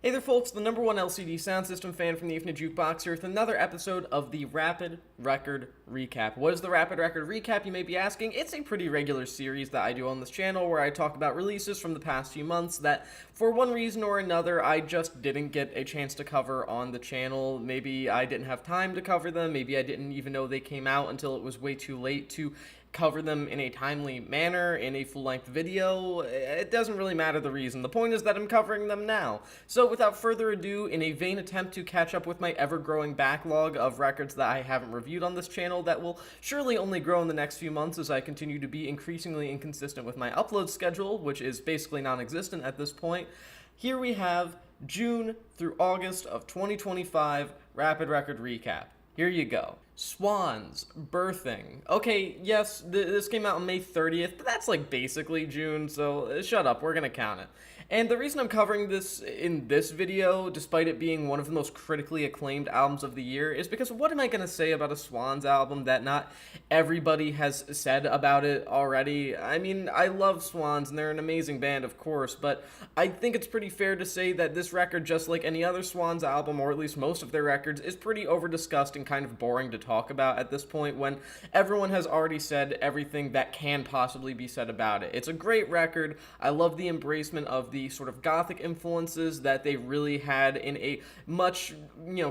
Hey there folks, the number one LCD sound system fan from the Infinite Jukebox here with another episode of the Rapid Record Recap. What is the Rapid Record Recap, you may be asking? It's a pretty regular series that I do on this channel where I talk about releases from the past few months that, for one reason or another, I just didn't get a chance to cover on the channel. Maybe I didn't have time to cover them, maybe I didn't even know they came out until it was way too late to cover them in a timely manner, in a full-length video. It doesn't really matter the reason. The point is that I'm covering them now. So without further ado, in a vain attempt to catch up with my ever-growing backlog of records that I haven't reviewed on this channel that will surely only grow in the next few months as I continue to be increasingly inconsistent with my upload schedule, which is basically non-existent at this point, here we have June through August of 2025 Rapid Record Recap. Here you go. Swans, Birthing. Okay, yes, this came out on May 30th, but that's like basically June, so shut up, we're gonna count it. And the reason I'm covering this in this video, despite it being one of the most critically acclaimed albums of the year, is because what am I gonna say about a Swans album that not everybody has said about it already? I mean, I love Swans, and they're an amazing band, of course, but I think it's pretty fair to say that this record, just like any other Swans album, or at least most of their records, is pretty over-discussed and kind of boring to talk about at this point when everyone has already said everything that can possibly be said about it. It's a great record. I love the embracement of the sort of gothic influences that they really had in a much,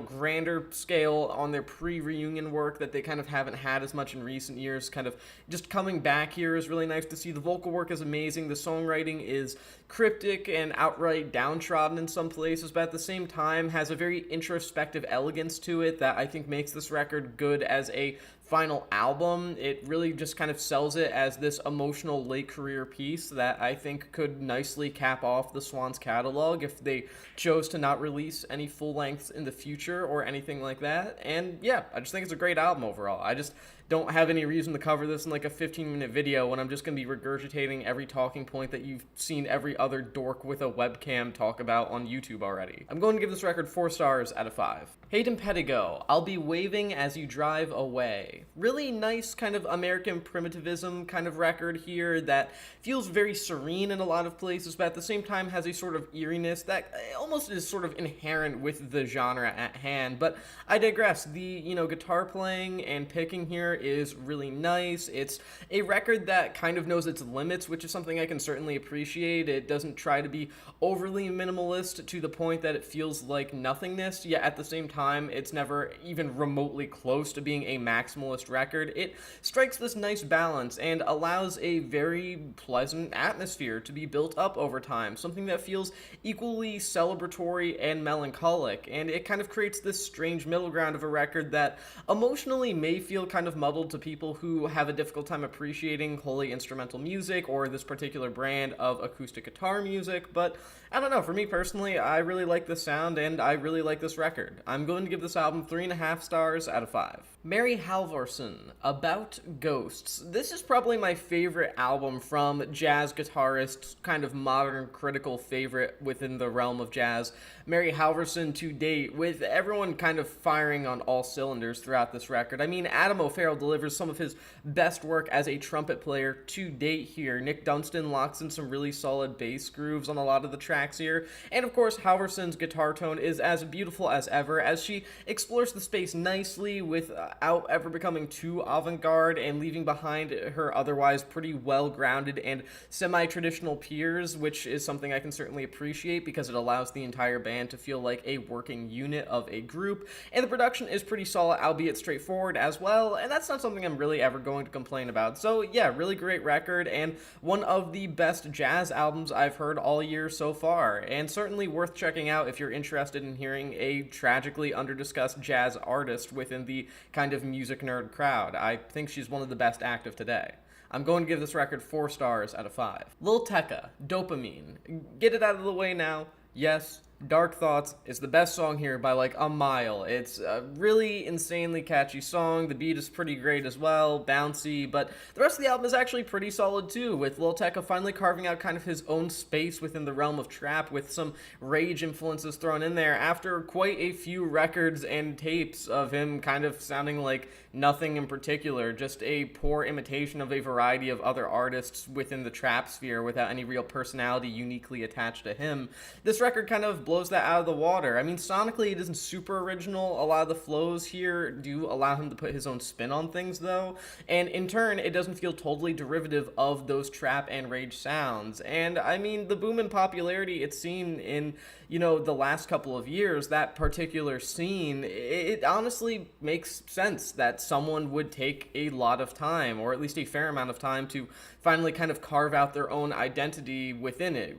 grander scale on their pre-reunion work that they kind of haven't had as much in recent years. Kind of just coming back here is really nice to see. The vocal work is amazing. The songwriting is cryptic and outright downtrodden in some places, but at the same time has a very introspective elegance to it that I think makes this record good as a final album. It really just kind of sells it as this emotional late career piece that I think could nicely cap off the Swans catalog if they chose to not release any full lengths in the future or anything like that. And yeah, I just think it's a great album overall. I just don't have any reason to cover this in like a 15-minute video when I'm just going to be regurgitating every talking point that you've seen every other dork with a webcam talk about on YouTube already. I'm going to give this record 4 stars out of 5. Hayden Pedigo, I'll Be Waving As You Drive Away. Really nice kind of American primitivism kind of record here that feels very serene in a lot of places, but at the same time has a sort of eeriness that almost is sort of inherent with the genre at hand. But I digress. The, guitar playing and picking here is really nice. It's a record that kind of knows its limits, which is something I can certainly appreciate. It doesn't try to be overly minimalist to the point that it feels like nothingness, yet at the same time, it's never even remotely close to being a maximalist record. It strikes this nice balance and allows a very pleasant atmosphere to be built up over time, something that feels equally celebratory and melancholic, and it kind of creates this strange middle ground of a record that emotionally may feel kind of muddled to people who have a difficult time appreciating wholly instrumental music or this particular brand of acoustic guitar music, but I don't know, for me personally, I really like the sound and I really like this record. I'm going to give this album 3.5 stars out of 5. Mary Halvorson, About Ghosts. This is probably my favorite album from jazz guitarists, kind of modern critical favorite within the realm of jazz, Mary Halvorson to date, with everyone kind of firing on all cylinders throughout this record. I mean, Adam O'Farrell delivers some of his best work as a trumpet player to date here. Nick Dunstan locks in some really solid bass grooves on a lot of the tracks here, and of course Halvorson's guitar tone is as beautiful as ever as she explores the space nicely without ever becoming too avant-garde and leaving behind her otherwise pretty well-grounded and semi-traditional peers, which is something I can certainly appreciate because it allows the entire band to feel like a working unit of a group, and the production is pretty solid, albeit straightforward as well, and that's not something I'm really ever going to complain about. So yeah, really great record, and one of the best jazz albums I've heard all year so far, and certainly worth checking out if you're interested in hearing a tragically under-discussed jazz artist within the kind of music nerd crowd. I think she's one of the best active today. I'm going to give this record 4 stars out of 5. Lil Tecca, Dopamine. Get it out of the way now. Yes, Dark Thoughts is the best song here by like a mile. It's a really insanely catchy song. The beat is pretty great as well, bouncy, but the rest of the album is actually pretty solid too, with Lil Tecca finally carving out kind of his own space within the realm of trap with some rage influences thrown in there after quite a few records and tapes of him kind of sounding like nothing in particular, just a poor imitation of a variety of other artists within the trap sphere without any real personality uniquely attached to him. This record kind of blows that out of the water. I mean, sonically, it isn't super original. A lot of the flows here do allow him to put his own spin on things, though, and in turn, it doesn't feel totally derivative of those trap and rage sounds. And I mean, the boom in popularity it's seen in, the last couple of years, that particular scene, it honestly makes sense that someone would take a lot of time, or at least a fair amount of time, to finally kind of carve out their own identity within it.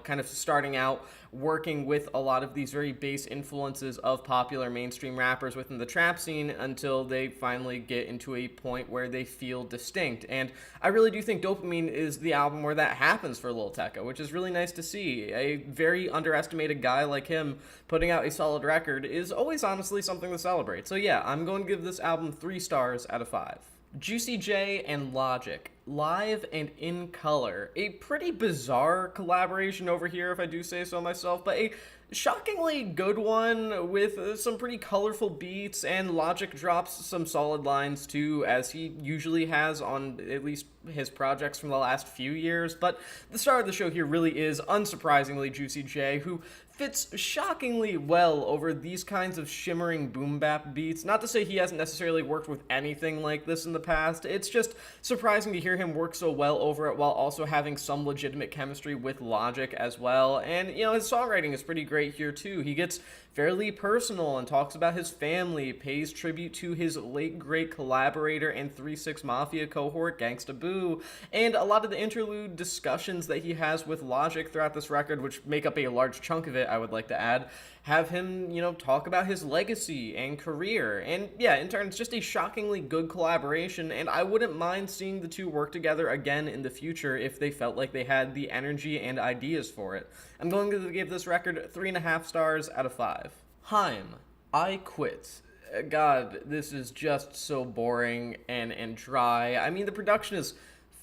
Kind of starting out working with a lot of these very base influences of popular mainstream rappers within the trap scene until they finally get into a point where they feel distinct. And I really do think DOPAMINE is the album where that happens for Lil Tecca, which is really nice to see. A very underestimated guy like him putting out a solid record is always honestly something to celebrate. So yeah, I'm going to give this album 3 stars out of 5. Juicy J and Logic, live and in color. A pretty bizarre collaboration over here, if I do say so myself, but a shockingly good one with some pretty colorful beats, and Logic drops some solid lines too, as he usually has on at least his projects from the last few years. But the star of the show here really is, unsurprisingly, Juicy J, who fits shockingly well over these kinds of shimmering boom bap beats. Not to say he hasn't necessarily worked with anything like this in the past, it's just surprising to hear him work so well over it while also having some legitimate chemistry with Logic as well. And, his songwriting is pretty great here too. He gets fairly personal and talks about his family, pays tribute to his late great collaborator and 3-6 Mafia cohort, Gangsta Boo, and a lot of the interlude discussions that he has with Logic throughout this record, which make up a large chunk of it, I would like to add, have him, talk about his legacy and career. And yeah, in turn, it's just a shockingly good collaboration, and I wouldn't mind seeing the two work together again in the future if they felt like they had the energy and ideas for it. I'm going to give this record 3.5 stars out of 5. HAIM, I Quit. God, this is just so boring and dry. I mean, the production is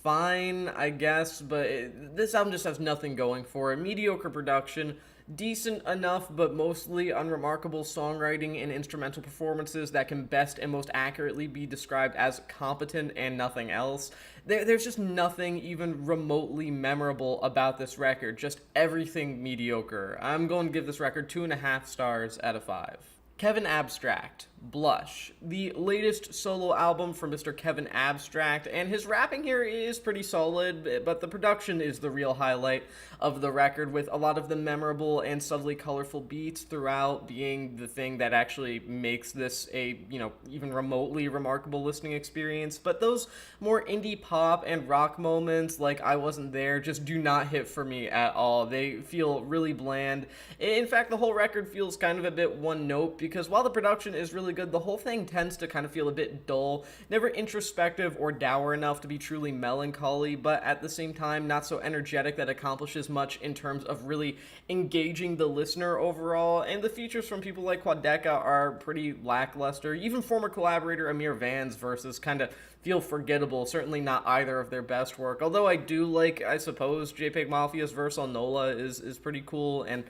fine, I guess, but this album just has nothing going for it. Mediocre production, decent enough but mostly unremarkable songwriting and instrumental performances that can best and most accurately be described as competent and nothing else. There's just nothing even remotely memorable about this record, just everything mediocre. I'm going to give this record 2.5 stars out of 5. Kevin Abstract, Blush, the latest solo album from Mr. Kevin Abstract, and his rapping here is pretty solid, but the production is the real highlight of the record, with a lot of the memorable and subtly colorful beats throughout being the thing that actually makes this a, even remotely remarkable listening experience. But those more indie pop and rock moments, like I Wasn't There, just do not hit for me at all. They feel really bland. In fact, the whole record feels kind of a bit one note, because while the production is really good, the whole thing tends to kind of feel a bit dull, never introspective or dour enough to be truly melancholy, but at the same time not so energetic that accomplishes much in terms of really engaging the listener overall. And the features from people like Quadeca are pretty lackluster. Even former collaborator Amir Van's verses kind of feel forgettable, certainly not either of their best work, although I do like, I suppose, JPEG Mafia's verse on Nola is pretty cool, and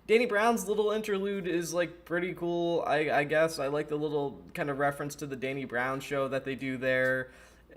Danny Brown's little interlude is, pretty cool, I guess. I like the little kind of reference to the Danny Brown show that they do there.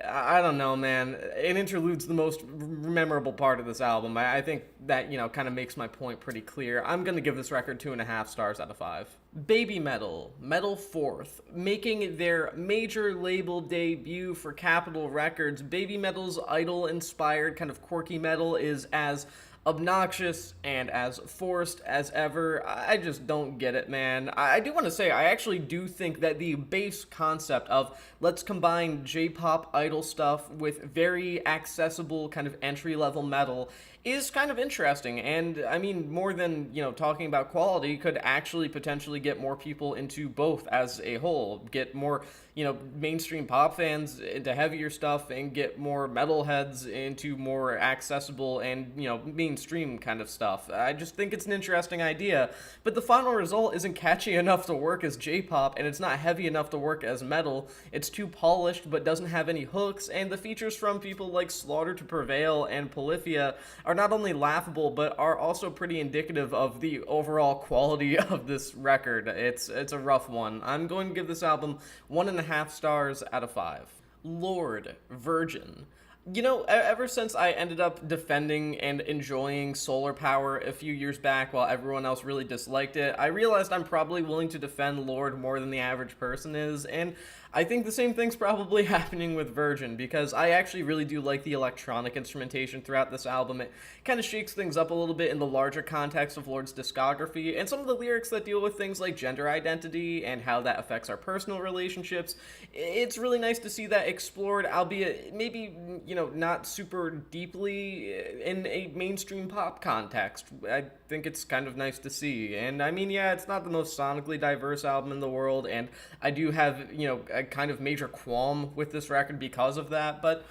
I don't know, man. An interlude's the most memorable part of this album. I think that, kind of makes my point pretty clear. I'm going to give this record 2.5 stars out of 5. BABYMETAL, Metal Fourth, making their major label debut for Capitol Records. BABYMETAL's idol-inspired kind of quirky metal is as obnoxious and as forced as ever. I just don't get it, man. I do want to say, I actually do think that the base concept of let's combine J-pop idol stuff with very accessible kind of entry-level metal is kind of interesting, and I mean, more than, talking about quality, could actually potentially get more people into both as a whole, get more, mainstream pop fans into heavier stuff, and get more metalheads into more accessible and, mainstream kind of stuff. I just think it's an interesting idea, but the final result isn't catchy enough to work as J-pop, and it's not heavy enough to work as metal. It's too polished, but doesn't have any hooks, and the features from people like Slaughter to Prevail and Polyphia are not only laughable, but are also pretty indicative of the overall quality of this record. It's a rough one. I'm going to give this album 1.5 stars out of 5. Lorde, Virgin. You know, ever since I ended up defending and enjoying solar power a few years back while everyone else really disliked it, I realized I'm probably willing to defend Lorde more than the average person is, and I think the same thing's probably happening with Virgin, because I actually really do like the electronic instrumentation throughout this album. It kind of shakes things up a little bit in the larger context of Lorde's discography, and some of the lyrics that deal with things like gender identity and how that affects our personal relationships. It's really nice to see that explored, albeit maybe, not super deeply in a mainstream pop context. I think it's kind of nice to see. And I mean, yeah, it's not the most sonically diverse album in the world, and I do have, a kind of major qualm with this record because of that, but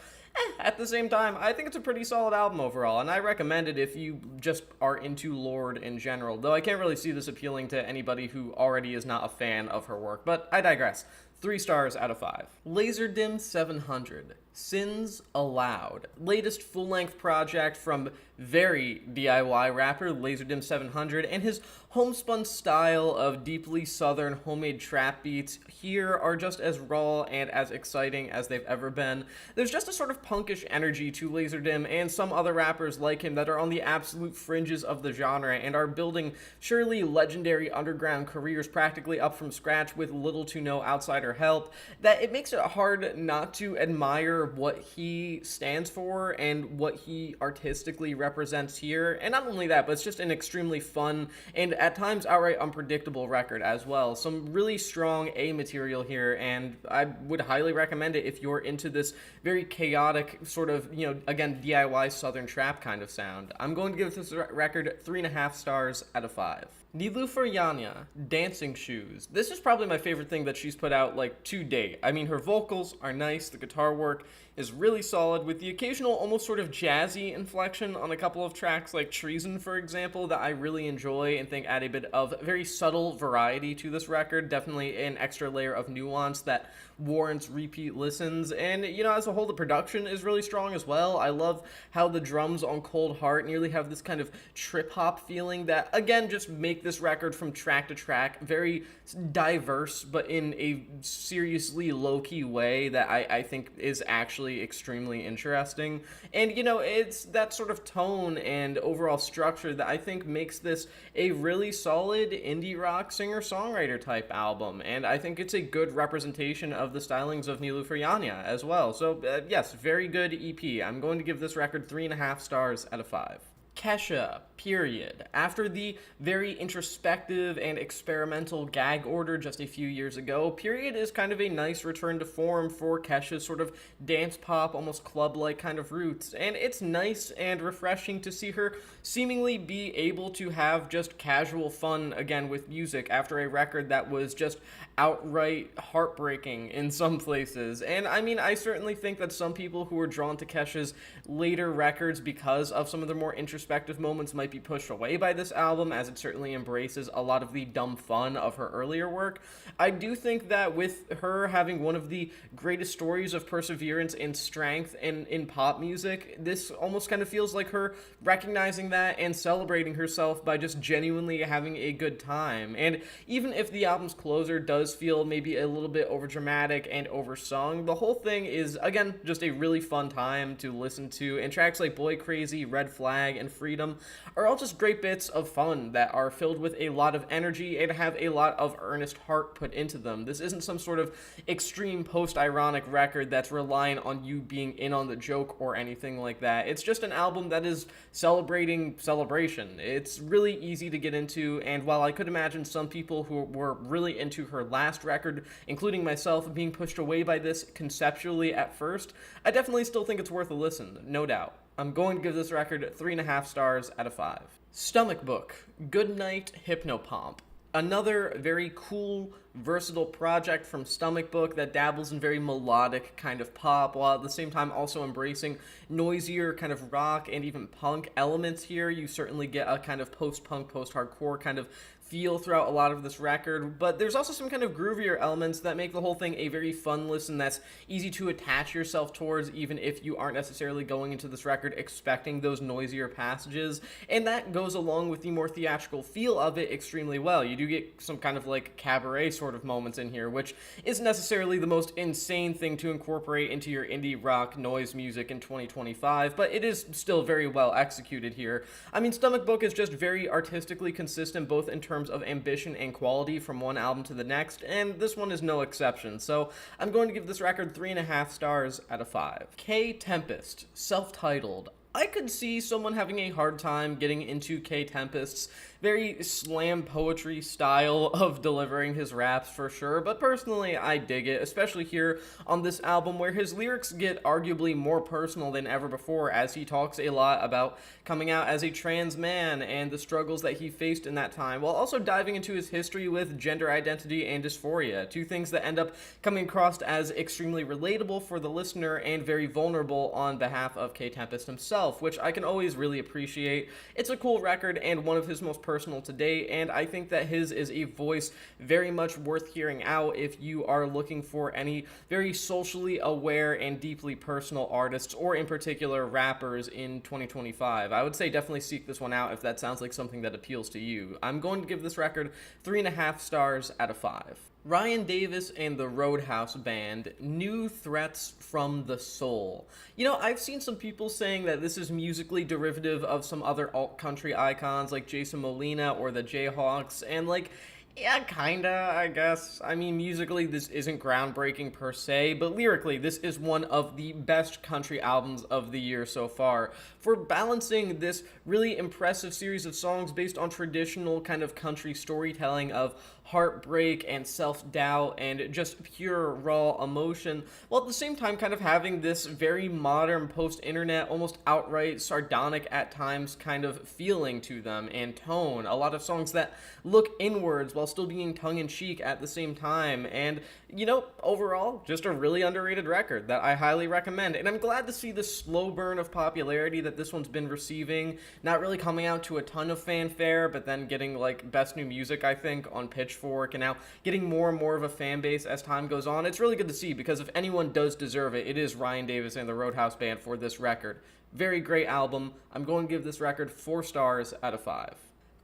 at the same time, I think it's a pretty solid album overall, and I recommend it if you just are into Lorde in general, though I can't really see this appealing to anybody who already is not a fan of her work, but I digress. 3 stars out of 5. LAZER 700. Sins Aloud. Latest full-length project from very DIY rapper LAZER 700 and his homespun style of deeply southern homemade trap beats here are just as raw and as exciting as they've ever been. There's just a sort of punkish energy to LAZER and some other rappers like him that are on the absolute fringes of the genre and are building surely legendary underground careers practically up from scratch with little to no outsider help, that it makes it hard not to admire what he stands for and what he artistically represents here. And not only that, but it's just an extremely fun and at times outright unpredictable record as well. Some really strong A material here, and I would highly recommend it if you're into this very chaotic sort of, again, DIY southern trap kind of sound. I'm going to give this record 3.5 stars out of 5. Nilüfer Yanya, Dancing Shoes. This is probably my favorite thing that she's put out, to date. I mean, her vocals are nice, the guitar work is really solid, with the occasional almost sort of jazzy inflection on a couple of tracks like Treason, for example, that I really enjoy and think add a bit of very subtle variety to this record. Definitely an extra layer of nuance that warrants repeat listens, and as a whole the production is really strong as well. I love how the drums on Cold Heart nearly have this kind of trip hop feeling that again just make this record from track to track very diverse, but in a seriously low-key way that I think is actually extremely interesting. And it's that sort of tone and overall structure that I think makes this a really solid indie rock singer-songwriter type album, and I think it's a good representation of the stylings of Nilüfer Yanya as well. So yes, very good EP. I'm going to give this record 3.5 stars out of 5. Kesha, Period. After the very introspective and experimental Gag Order just a few years ago, Period is kind of a nice return to form for Kesha's sort of dance pop, almost club-like kind of roots, and it's nice and refreshing to see her seemingly be able to have just casual fun again with music after a record that was just outright heartbreaking in some places. And I mean, I certainly think that some people who are drawn to Kesha's later records because of some of the more introspective moments might be pushed away by this album, as it certainly embraces a lot of the dumb fun of her earlier work. I do think that with her having one of the greatest stories of perseverance and strength in pop music, this almost kind of feels like her recognizing that and celebrating herself by just genuinely having a good time. And even if the album's closer does feel maybe a little bit overdramatic and oversung, the whole thing is, again, just a really fun time to listen to, and tracks like Boy Crazy, Red Flag, and Freedom are all just great bits of fun that are filled with a lot of energy and have a lot of earnest heart put into them. This isn't some sort of extreme post-ironic record that's relying on you being in on the joke or anything like that. It's just an album that is celebrating celebration. It's really easy to get into, and while I could imagine some people who were really into her last record, including myself, being pushed away by this conceptually at first, I definitely still think it's worth a listen, no doubt. I'm going to give this record 3.5 stars out of 5. Stomach Book, Goodnight HYPNOPOMP. Another very cool, versatile project from Stomach Book that dabbles in very melodic kind of pop, while at the same time also embracing noisier kind of rock and even punk elements here. You certainly get a kind of post-punk, post-hardcore kind of feel throughout a lot of this record, but there's also some kind of groovier elements that make the whole thing a very fun listen that's easy to attach yourself towards, even if you aren't necessarily going into this record expecting those noisier passages, and that goes along with the more theatrical feel of it extremely well. You do get some kind of like cabaret sort of moments in here, which isn't necessarily the most insane thing to incorporate into your indie rock noise music in 2025, but it is still very well executed here. I mean, Stomach Book is just very artistically consistent, both in terms of ambition and quality from one album to the next, and this one is no exception, so I'm going to give this record 3.5 stars out of 5. Tempest, self-titled. I could see someone having a hard time getting into Tempest's very slam poetry style of delivering his raps for sure, but personally I dig it, especially here on this album where his lyrics get arguably more personal than ever before, as he talks a lot about coming out as a trans man and the struggles that he faced in that time, while also diving into his history with gender identity and dysphoria, two things that end up coming across as extremely relatable for the listener and very vulnerable on behalf of Tempest himself, which I can always really appreciate. It's a cool record and one of his most personal to date, and I think that his is a voice very much worth hearing out if you are looking for any very socially aware and deeply personal artists, or in particular rappers in 2025. I would say definitely seek this one out if that sounds like something that appeals to you. I'm going to give this record 3.5 stars out of 5. Ryan Davis and the Roadhouse Band, New Threats from the Soul. You know, I've seen some people saying that this is musically derivative of some other alt-country icons like Jason Molina or the Jayhawks, and like, yeah, kinda, I guess. I mean, musically, this isn't groundbreaking per se, but lyrically, this is one of the best country albums of the year so far. For balancing this really impressive series of songs based on traditional kind of country storytelling of heartbreak and self-doubt and just pure raw emotion, while at the same time kind of having this very modern post-internet, almost outright sardonic at times kind of feeling to them and tone. A lot of songs that look inwards while still being tongue-in-cheek at the same time, and you know, overall, just a really underrated record that I highly recommend, and I'm glad to see the slow burn of popularity that this one's been receiving, not really coming out to a ton of fanfare, but then getting like Best New Music, I think, on Pitchfork, and now getting more and more of a fan base as time goes on. It's really good to see, because if anyone does deserve it, it is Ryan Davis and the Roadhouse Band for this record. Very great album. I'm going to give this record 4 stars out of 5.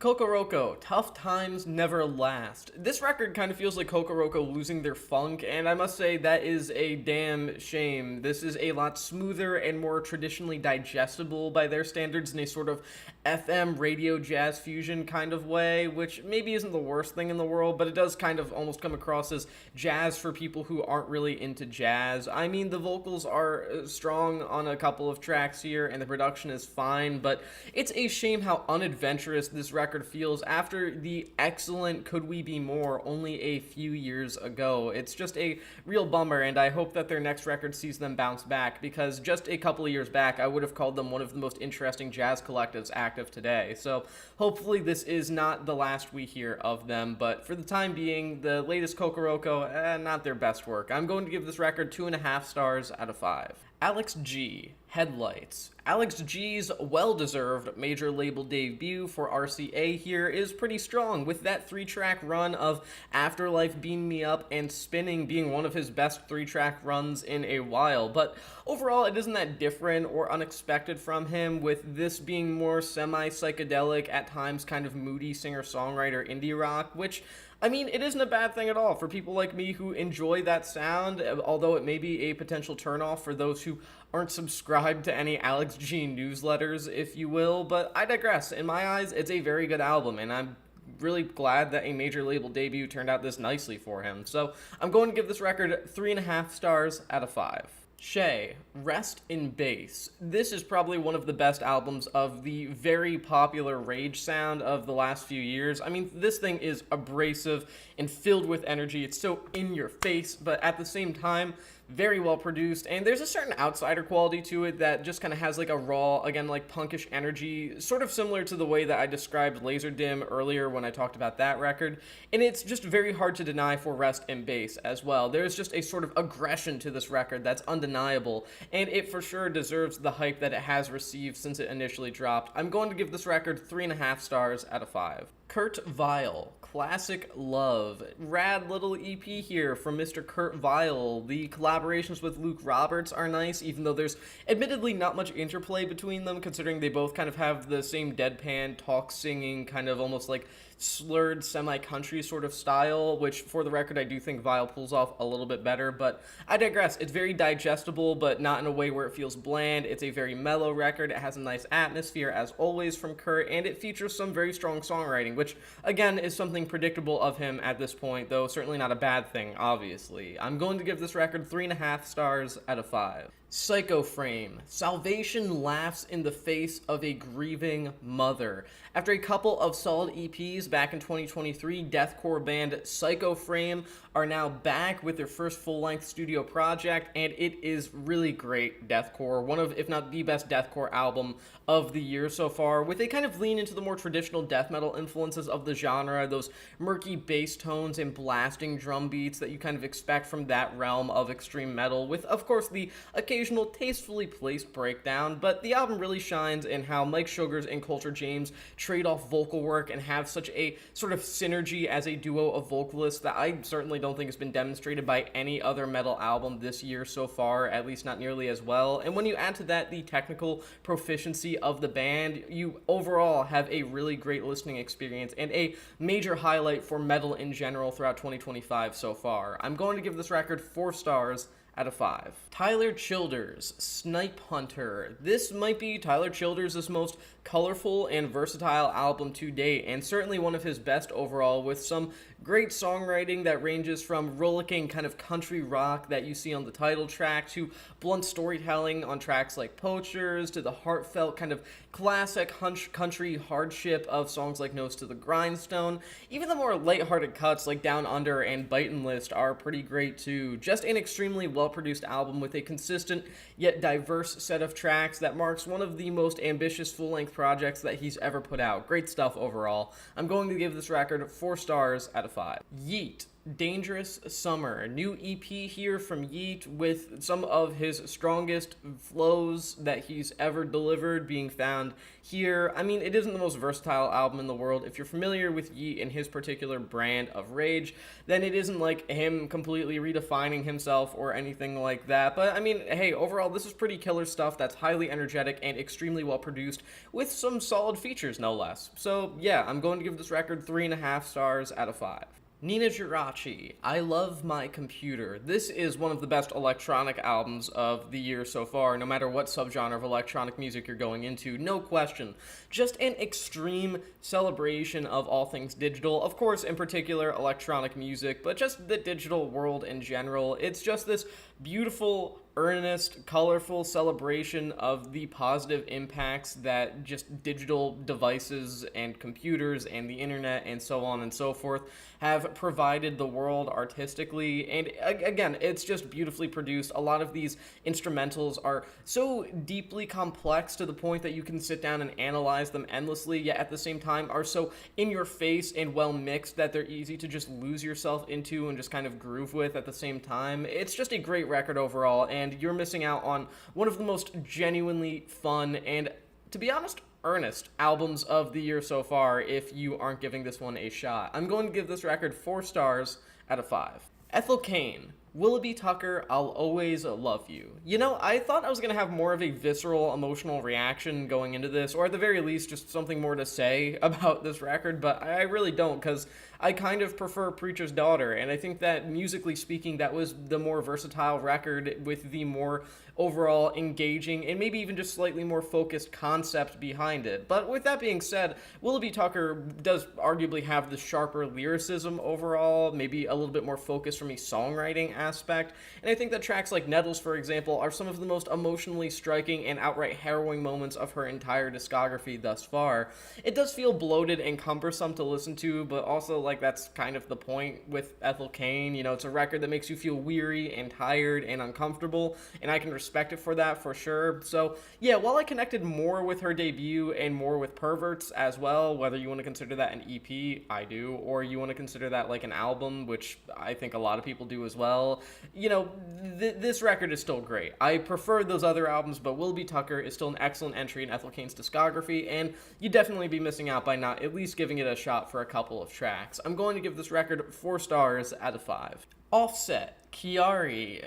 Kokoroko, Tough Times Never Last. This record kind of feels like Kokoroko losing their funk, and I must say that is a damn shame. This is a lot smoother and more traditionally digestible by their standards in a sort of FM radio jazz fusion kind of way, which maybe isn't the worst thing in the world, but it does kind of almost come across as jazz for people who aren't really into jazz. I mean, the vocals are strong on a couple of tracks here, and the production is fine, but it's a shame how unadventurous this record feels after the excellent Could We Be More only a few years ago. It's just a real bummer, and I hope that their next record sees them bounce back, because just a couple of years back I would have called them one of the most interesting jazz collectives active today. So hopefully this is not the last we hear of them, but for the time being, the latest Kokoroko, not their best work. I'm going to give this record 2.5 stars out of 5. Alex G, Headlights. Alex G's well-deserved major label debut for RCA here is pretty strong, with that 3-track run of Afterlife, Beam Me Up, and Spinning being one of his best 3-track runs in a while. But overall, it isn't that different or unexpected from him, with this being more semi-psychedelic, at times kind of moody singer-songwriter indie rock, which, I mean, it isn't a bad thing at all for people like me who enjoy that sound, although it may be a potential turnoff for those who aren't subscribed to any Alex G newsletters, if you will, but I digress. In my eyes, it's a very good album, and I'm really glad that a major label debut turned out this nicely for him. So I'm going to give this record 3.5 stars out of 5. Shay, Rest in Bass. This is probably one of the best albums of the very popular rage sound of the last few years. I mean, this thing is abrasive and filled with energy. It's so in your face, but at the same time, very well produced, and there's a certain outsider quality to it that just kind of has like a raw, again, like punkish energy, sort of similar to the way that I described Laser Dim earlier when I talked about that record, and it's just very hard to deny for Rest in Bass as well. There's just a sort of aggression to this record that's undeniable, and it for sure deserves the hype that it has received since it initially dropped. I'm going to give this record 3.5 stars out of 5. Kurt Vile, Classic Love. Rad little EP here from Mr. Kurt Vile. The collaborations with Luke Roberts are nice, even though there's admittedly not much interplay between them, considering they both kind of have the same deadpan, talk-singing, kind of almost like slurred semi-country sort of style, which for the record I do think Vile pulls off a little bit better, but I digress. It's very digestible, but not in a way where it feels bland. It's a very mellow record. It has a nice atmosphere, as always, from Kurt, and it features some very strong songwriting, which, again, is something predictable of him at this point, though certainly not a bad thing, obviously. I'm going to give this record 3.5 stars out of 5. Psycho Frame. Salvation laughs in the face of a grieving mother. After a couple of solid EPs back in 2023, deathcore band Psycho Frame are now back with their first full-length studio project, and it is really great deathcore. One of, if not the best deathcore album of the year so far, with a kind of lean into the more traditional death metal influences of the genre, those murky bass tones and blasting drum beats that you kind of expect from that realm of extreme metal, with, of course, the occasional tastefully placed breakdown. But the album really shines in how Mike Sugars and Culture James trade off vocal work and have such a sort of synergy as a duo of vocalists that I certainly don't think has been demonstrated by any other metal album this year so far, at least not nearly as well. And when you add to that the technical proficiency of the band, you overall have a really great listening experience and a major highlight for metal in general throughout 2025 so far. I'm going to give this record 4 stars out of 5. Tyler Childers, Snipe Hunter. This might be Tyler Childers' most colorful and versatile album to date, and certainly one of his best overall, with some great songwriting that ranges from rollicking kind of country rock that you see on the title track, to blunt storytelling on tracks like Poachers, to the heartfelt kind of classic country hardship of songs like Nose to the Grindstone. Even the more lighthearted cuts like Down Under and Bitin' List are pretty great too. Just an extremely well-produced album with a consistent yet diverse set of tracks that marks one of the most ambitious full-length projects that he's ever put out. Great stuff overall. I'm going to give this record 4 stars out of 5. Yeat. Dangerous Summer, new EP here from Yeat, with some of his strongest flows that he's ever delivered being found here. I mean, it isn't the most versatile album in the world. If you're familiar with Yeat and his particular brand of rage, then it isn't like him completely redefining himself or anything like that. But I mean, hey, overall, this is pretty killer stuff that's highly energetic and extremely well produced, with some solid features, no less. So yeah, I'm going to give this record 3.5 stars out of 5. Ninajirachi, I Love My Computer. This is one of the best electronic albums of the year so far, no matter what subgenre of electronic music you're going into, no question. Just an extreme celebration of all things digital, of course, in particular electronic music, but just the digital world in general. It's just this beautiful, earnest, colorful celebration of the positive impacts that just digital devices and computers and the internet and so on and so forth have provided the world artistically. And again, it's just beautifully produced. A lot of these instrumentals are so deeply complex to the point that you can sit down and analyze them endlessly, yet at the same time are so in your face and well mixed that they're easy to just lose yourself into and just kind of groove with at the same time. It's just a great record overall, and you're missing out on one of the most genuinely fun and, to be honest, earnest albums of the year so far if you aren't giving this one a shot. I'm going to give this record 4 stars out of 5. Ethel Cain, Willoughby Tucker, I'll Always Love You. You know, I thought I was going to have more of a visceral, emotional reaction going into this, or at the very least, just something more to say about this record, but I really don't, because I kind of prefer Preacher's Daughter, and I think that musically speaking, that was the more versatile record with the more overall engaging and maybe even just slightly more focused concept behind it. But with that being said, Willoughby Tucker does arguably have the sharper lyricism overall, maybe a little bit more focused from a songwriting aspect, and I think that tracks like Nettles, for example, are some of the most emotionally striking and outright harrowing moments of her entire discography thus far. It does feel bloated and cumbersome to listen to, but also like that's kind of the point with Ethel Cain. You know, it's a record that makes you feel weary and tired and uncomfortable, and I can respect it for that for sure. So yeah, while I connected more with her debut and more with Perverts as well, whether you want to consider that an EP, I do, or you want to consider that like an album, which I think a lot of people do as well, well, this record is still great. I prefer those other albums, but Willoughby Tucker is still an excellent entry in Ethel Cain's discography, and you'd definitely be missing out by not at least giving it a shot for a couple of tracks. I'm going to give this record 4 stars out of 5. Offset. Kiari.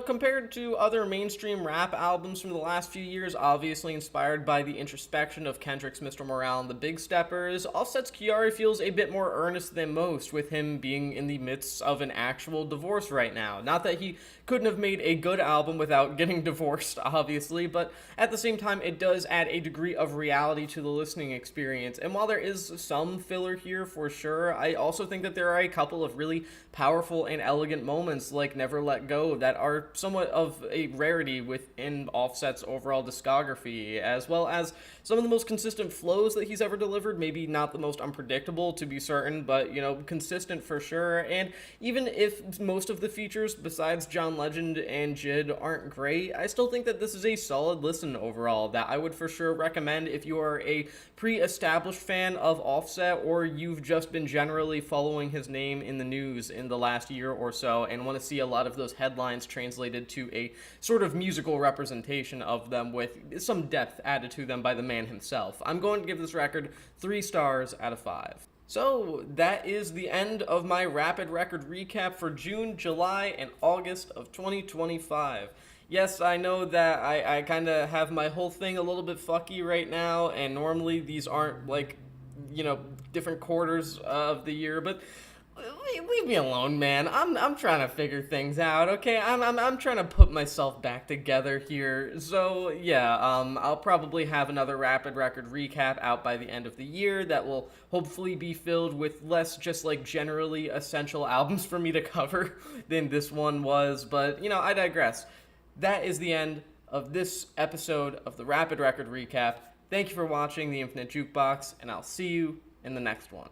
Compared to other mainstream rap albums from the last few years, obviously inspired by the introspection of Kendrick's Mr. Morale and the Big Steppers, Offset's Kiari feels a bit more earnest than most, with him being in the midst of an actual divorce right now. Not that he couldn't have made a good album without getting divorced, obviously, but at the same time, it does add a degree of reality to the listening experience. And while there is some filler here for sure, I also think that there are a couple of really powerful and elegant moments like Never Let Go that are somewhat of a rarity within Offset's overall discography, as well as some of the most consistent flows that he's ever delivered. Maybe not the most unpredictable, to be certain, but, consistent for sure. And even if most of the features besides John Legend and Jid aren't great, I still think that this is a solid listen overall that I would for sure recommend if you are a pre-established fan of Offset, or you've just been generally following his name in the news in the last year or so and want to see a lot of those headlines translated to a sort of musical representation of them with some depth added to them by the man himself. I'm going to give this record 3 stars out of 5. So that is the end of my rapid record recap for June, July, and August of 2025. Yes, I know that I kind of have my whole thing a little bit fucky right now, and normally these aren't different quarters of the year, but leave me alone, man. I'm trying to figure things out, okay? I'm trying to put myself back together here. So yeah, I'll probably have another rapid record recap out by the end of the year that will hopefully be filled with less just generally essential albums for me to cover than this one was. But I digress. That is the end of this episode of the Rapid Record Recap. Thank you for watching The Infinite Jukebox, and I'll see you in the next one.